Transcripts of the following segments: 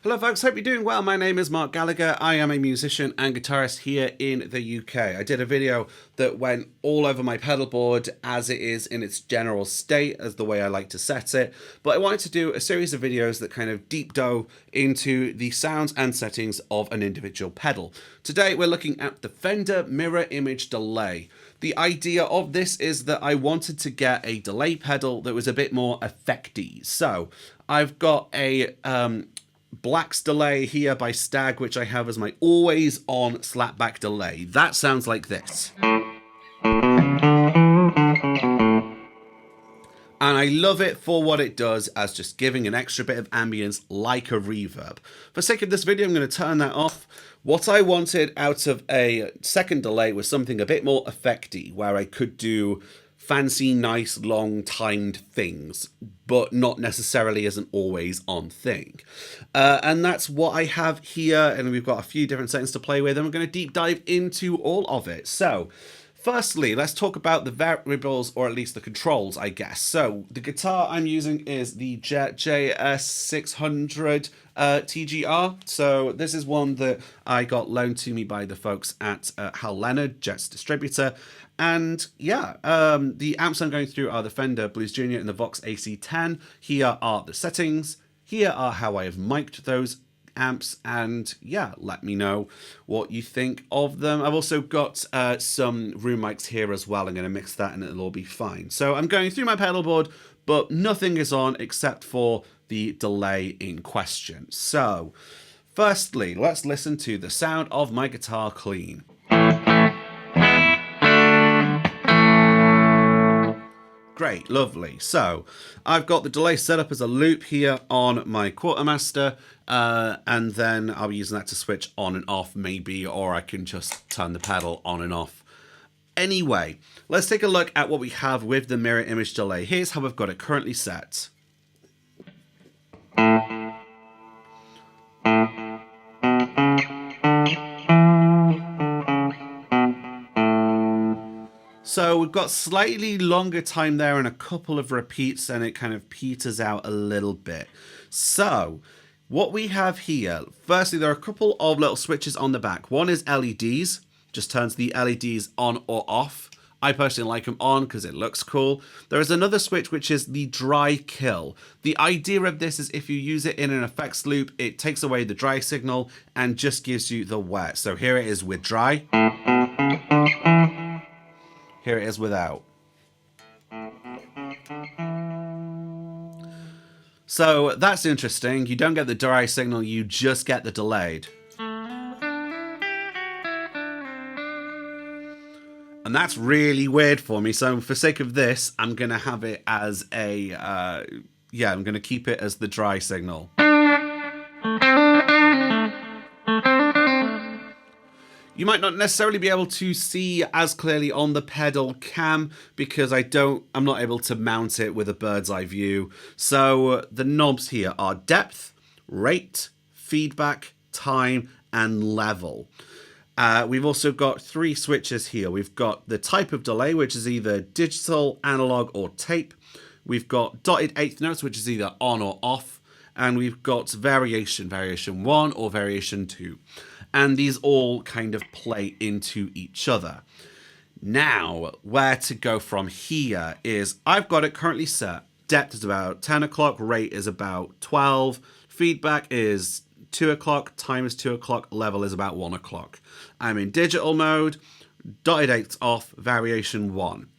Hello folks, hope you're doing well. My name is Marc Gallagher. I am a musician and guitarist here in the UK. I did a video that went all over my pedalboard as it is in its general state, as the way I like to set it. But I wanted to do a series of videos that kind of deep dove into the sounds and settings of an individual pedal. Today we're looking at the Fender mirror image delay. The idea of this is that I wanted to get a delay pedal that was a bit more effecty. So I've got a Black's delay here by Stag, which I have as my always on slapback delay. That sounds like this. And I love it for what it does as just giving an extra bit of ambience like a reverb. For sake of this video, I'm going to turn that off. What I wanted out of a second delay was something a bit more effecty, where I could do fancy, nice, long timed things, but not necessarily as an always on thing. And that's what I have here. And we've got a few different settings to play with, and we're going to deep dive into all of it. So firstly, let's talk about the variables, or at least the controls, I guess. So the guitar I'm using is the Jet JS600 TGR. So this is one that I got loaned to me by the folks at Hal Leonard, Jet's distributor. And yeah, the amps I'm going through are the Fender Blues Junior and the Vox AC10. Here are the settings. Here are how I have mic'd those amps, and yeah, let me know what you think of them. I've also got some room mics here as well. I'm going to mix that and it'll all be fine. So I'm going through my pedal board, but nothing is on except for the delay in question. So firstly, let's listen to the sound of my guitar clean. Great, lovely. So I've got the delay set up as a loop here on my Quartermaster, and then I'll be using that to switch on and off maybe, or I can just turn the pedal on and off. Anyway, let's take a look at what we have with the mirror image delay. Here's how I've got it currently set. So we've got slightly longer time there and a couple of repeats, and it kind of peters out a little bit. So what we have here, firstly, there are a couple of little switches on the back. One is LEDs, just turns the LEDs on or off. I personally like them on because it looks cool. There is another switch, which is the dry kill. The idea of this is if you use it in an effects loop, it takes away the dry signal and just gives you the wet. So here it is with dry. Here it is without. So that's interesting. You don't get the dry signal, you just get the delayed. And that's really weird for me. So for sake of this, I'm going to have it as a, I'm going to keep it as the dry signal. You might not necessarily be able to see as clearly on the pedal cam because I'm not able to mount it with a bird's eye view. So the knobs here are depth, rate, feedback, time, and level. We've also got three switches here. We've got the type of delay, which is either digital, analog, or tape. We've got dotted eighth notes, which is either on or off. And we've got variation 1 or variation 2. And these all kind of play into each other. Now, where to go from here is I've got it currently set. Depth is about 10 o'clock, rate is about 12, feedback is 2 o'clock, time is 2 o'clock, level is about 1 o'clock. I'm in digital mode, dotted eighths off, variation 1.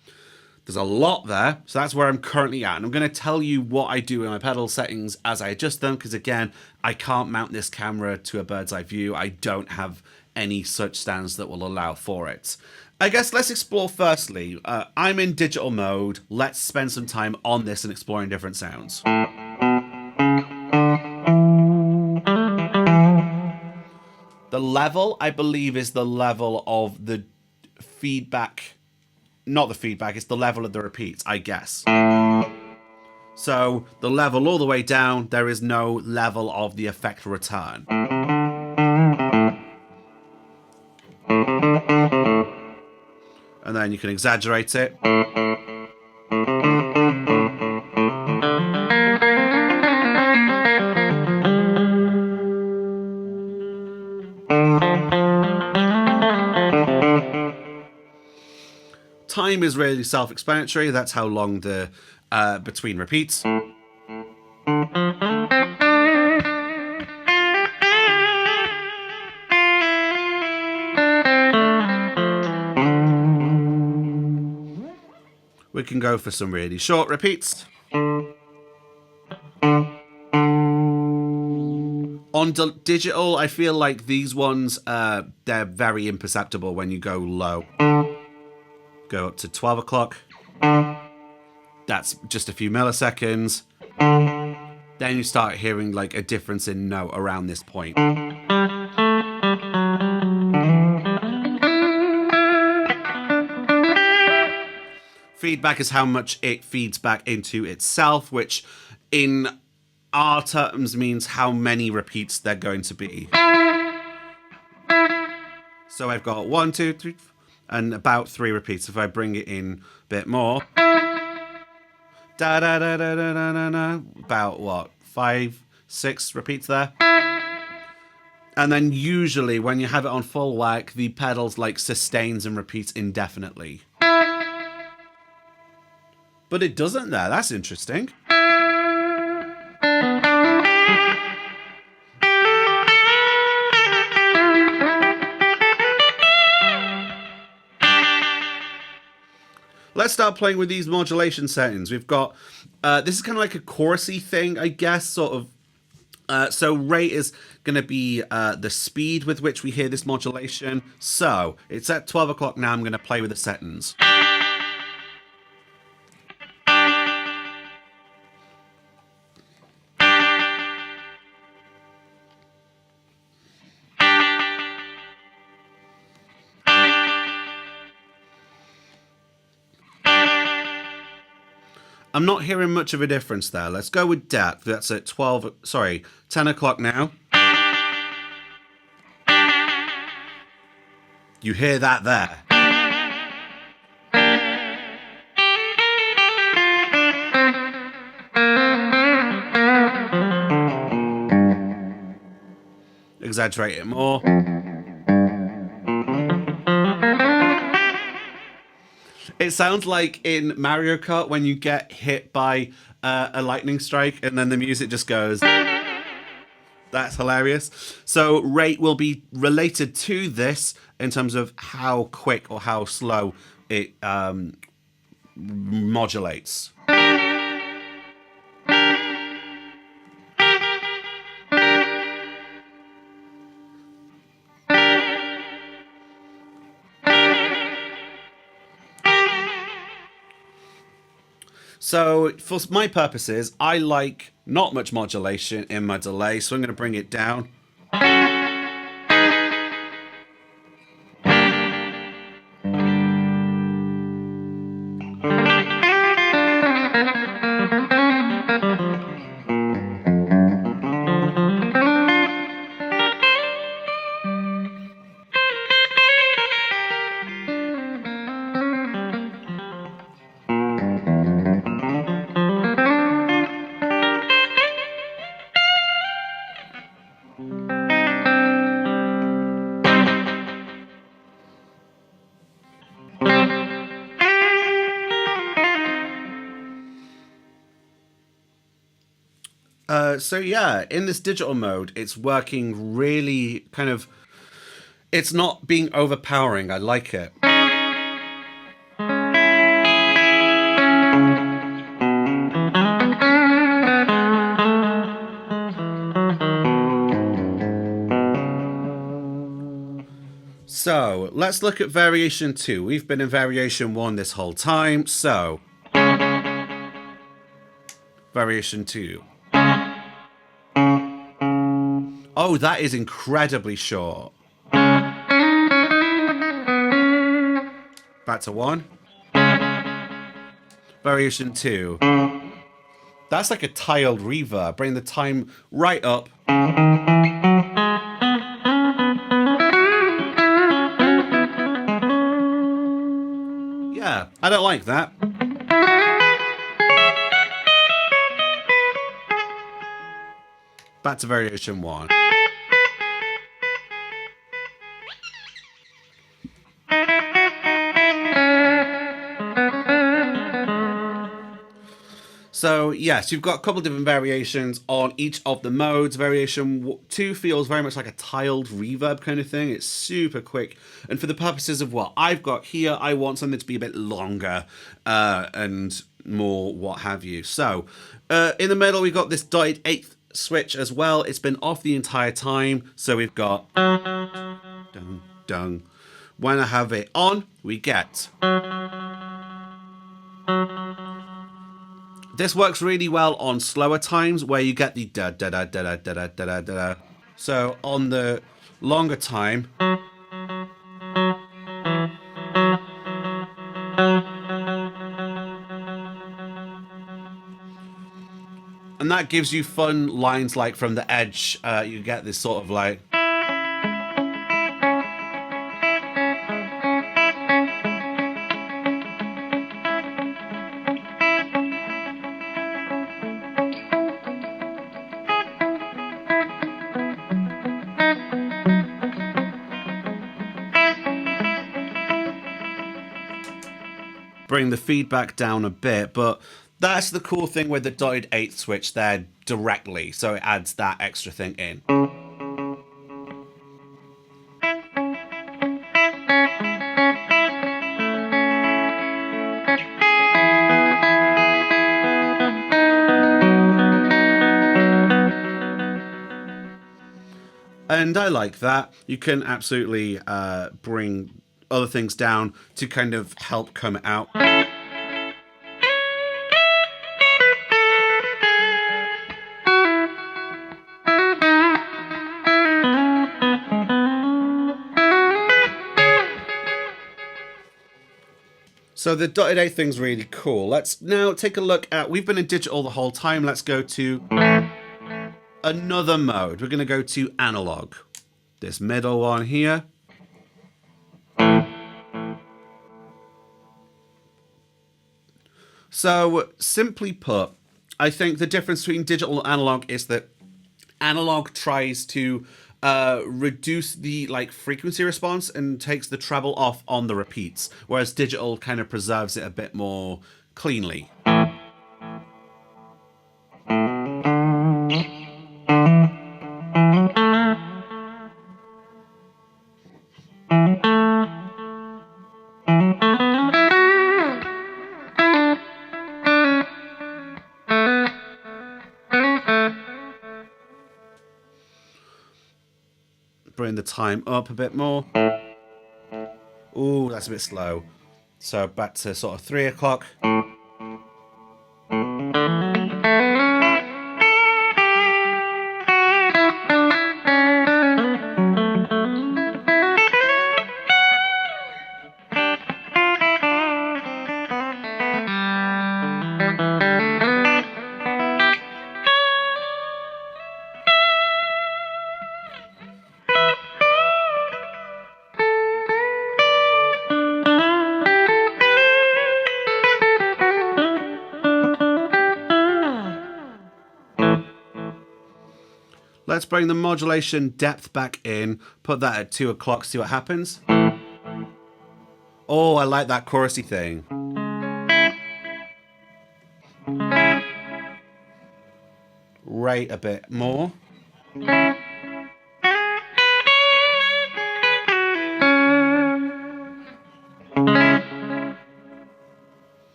There's a lot there, so that's where I'm currently at. And I'm going to tell you what I do in my pedal settings as I adjust them, because again, I can't mount this camera to a bird's eye view. I don't have any such stands that will allow for it. I guess let's explore firstly. I'm in digital mode. Let's spend some time on this and exploring different sounds. The level, I believe, is the level of the feedback. Not the feedback, it's the level of the repeats, I guess. So the level all the way down, there is no level of the effect return. And then you can exaggerate it. time is really self-explanatory. That's how long the between repeats. We can go for some really short repeats. On digital, I feel like these ones, they're very imperceptible when you go low. Go up to 12 o'clock. That's just a few milliseconds. Then you start hearing like a difference in note around this point. Feedback is how much it feeds back into itself, which in our terms means how many repeats they're going to be. So I've got 1, 2, 3, and about 3 repeats. If I bring it in a bit more, da da da da da da da da, about what, 5, 6 repeats there. And then usually when you have it on full whack, the pedals like sustains and repeats indefinitely. But it doesn't there. That's interesting. Let's start playing with these modulation settings. We've got, this is kind of like a chorusy thing, I guess, sort of. So rate is going to be the speed with which we hear this modulation. So it's at 12 o'clock now. I'm going to play with the settings. I'm not hearing much of a difference there. Let's go with depth. That's at 10 o'clock now. You hear that there. Exaggerate it more. It sounds like in Mario Kart when you get hit by a lightning strike and then the music just goes. That's hilarious. So rate will be related to this in terms of how quick or how slow it modulates. So for my purposes, I like not much modulation in my delay, so I'm going to bring it down. So yeah, in this digital mode, it's working really kind of, it's not being overpowering. I like it. So let's look at variation 2. We've been in variation 1 this whole time. So variation 2. Oh, that is incredibly short. Back to 1. Variation 2. That's like a tiled reverb. Bring the time right up. Yeah, I don't like that. Back to variation 1. So yes, you've got a couple different variations on each of the modes. Variation 2 feels very much like a tiled reverb kind of thing. It's super quick. And for the purposes of what I've got here, I want something to be a bit longer and more what have you. So in the middle, we've got this dotted eighth switch as well. It's been off the entire time. So we've got dung, dung. When I have it on, we get... This works really well on slower times where you get the da da da da da da da da da. So on the longer time, and that gives you fun lines like from the edge. You get this sort of like. Bring the feedback down a bit, but that's the cool thing with the dotted eighth switch there directly, so it adds that extra thing in. And I like that. You can absolutely bring other things down to kind of help come out. So the dotted eighth thing's really cool. Let's now take a look at, we've been in digital the whole time. Let's go to another mode. We're going to go to analog. This middle one here. So simply put, I think the difference between digital and analog is that analog tries to reduce the frequency response and takes the treble off on the repeats, whereas digital kind of preserves it a bit more cleanly. Bring the time up a bit more. Ooh, that's a bit slow. So back to sort of 3 o'clock. Let's bring the modulation depth back in, put that at 2 o'clock, see what happens. Oh, I like that chorusy thing. Rate a bit more.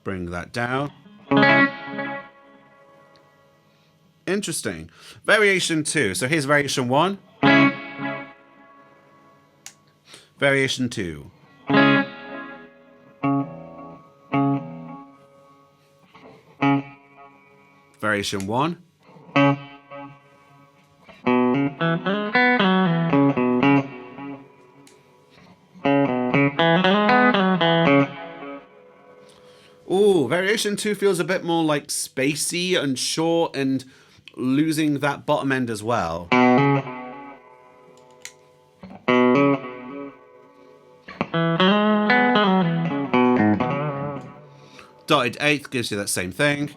Bring that down. Interesting. Variation 2. So here's variation 1. Variation 2. Variation 1. Ooh, variation 2 feels a bit more like spacey and short and losing that bottom end as well. Dotted eighth gives you that same thing.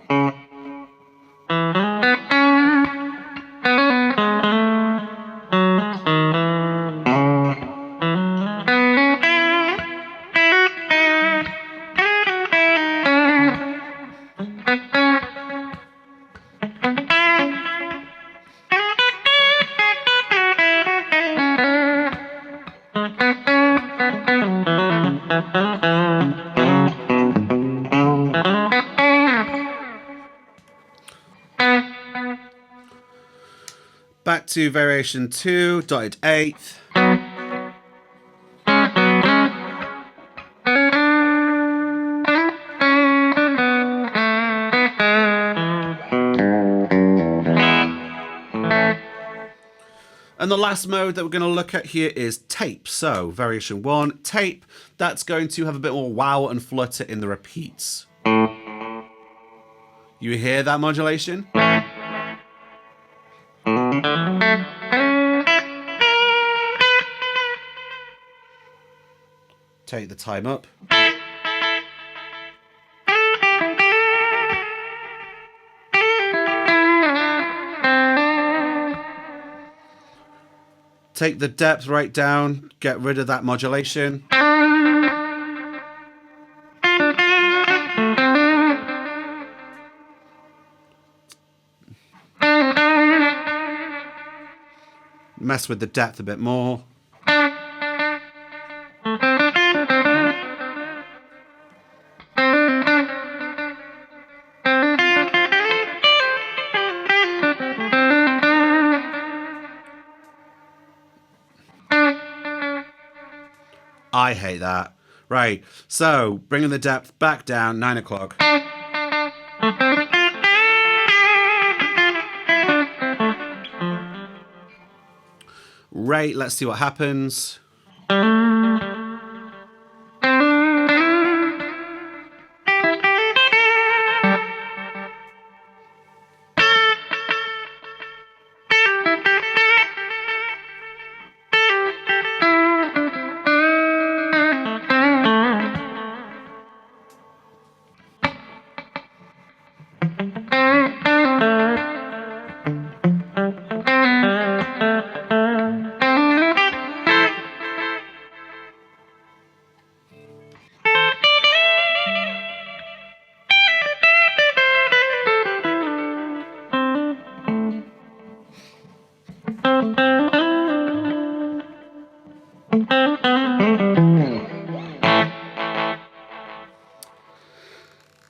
to variation 2, dotted eighth. And the last mode that we're going to look at here is tape. So variation 1, tape, that's going to have a bit more wow and flutter in the repeats. You hear that modulation? Take the time up. Take the depth right down, get rid of that modulation. Mess with the depth a bit more. I hate that. Right, so bringing the depth back down, 9 o'clock. Right, let's see what happens.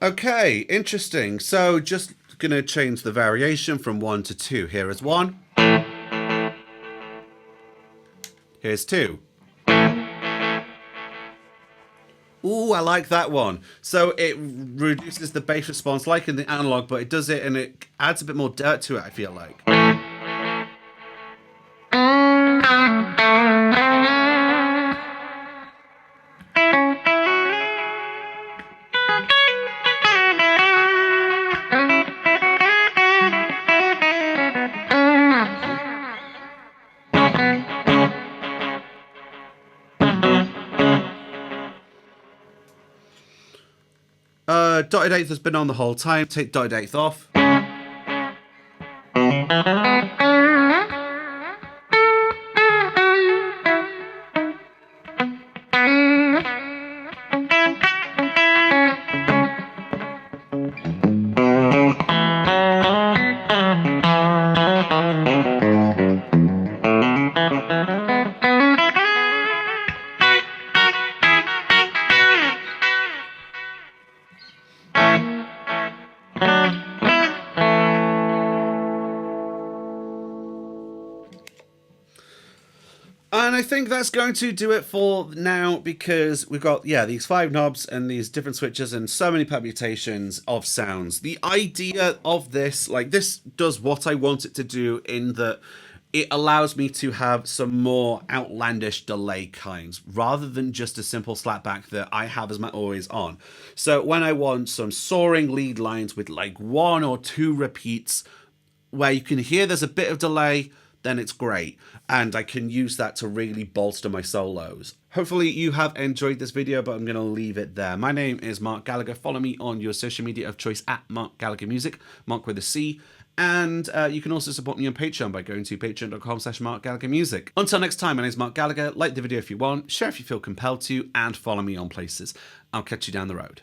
Okay, interesting. So just gonna change the variation from 1 to 2. Here is 1. Here's 2. Ooh, I like that one. So it reduces the bass response like in the analog, but it does it and it adds a bit more dirt to it, I feel like. Dotted eighth has been on the whole time. Take dotted eighth off. And I think that's going to do it for now, because we've got, these 5 knobs and these different switches and so many permutations of sounds. The idea of this, this does what I want it to do, in that it allows me to have some more outlandish delay kinds, rather than just a simple slapback that I have as my always on. So when I want some soaring lead lines with 1 or 2 repeats, where you can hear there's a bit of delay, then it's great. And I can use that to really bolster my solos. Hopefully you have enjoyed this video, but I'm going to leave it there. My name is Marc Gallagher. Follow me on your social media of choice at Marc Gallagher Music, Marc with a C. And you can also support me on Patreon by going to patreon.com/Marc Gallagher Music. Until next time, my name is Marc Gallagher. Like the video if you want, share if you feel compelled to, and follow me on places. I'll catch you down the road.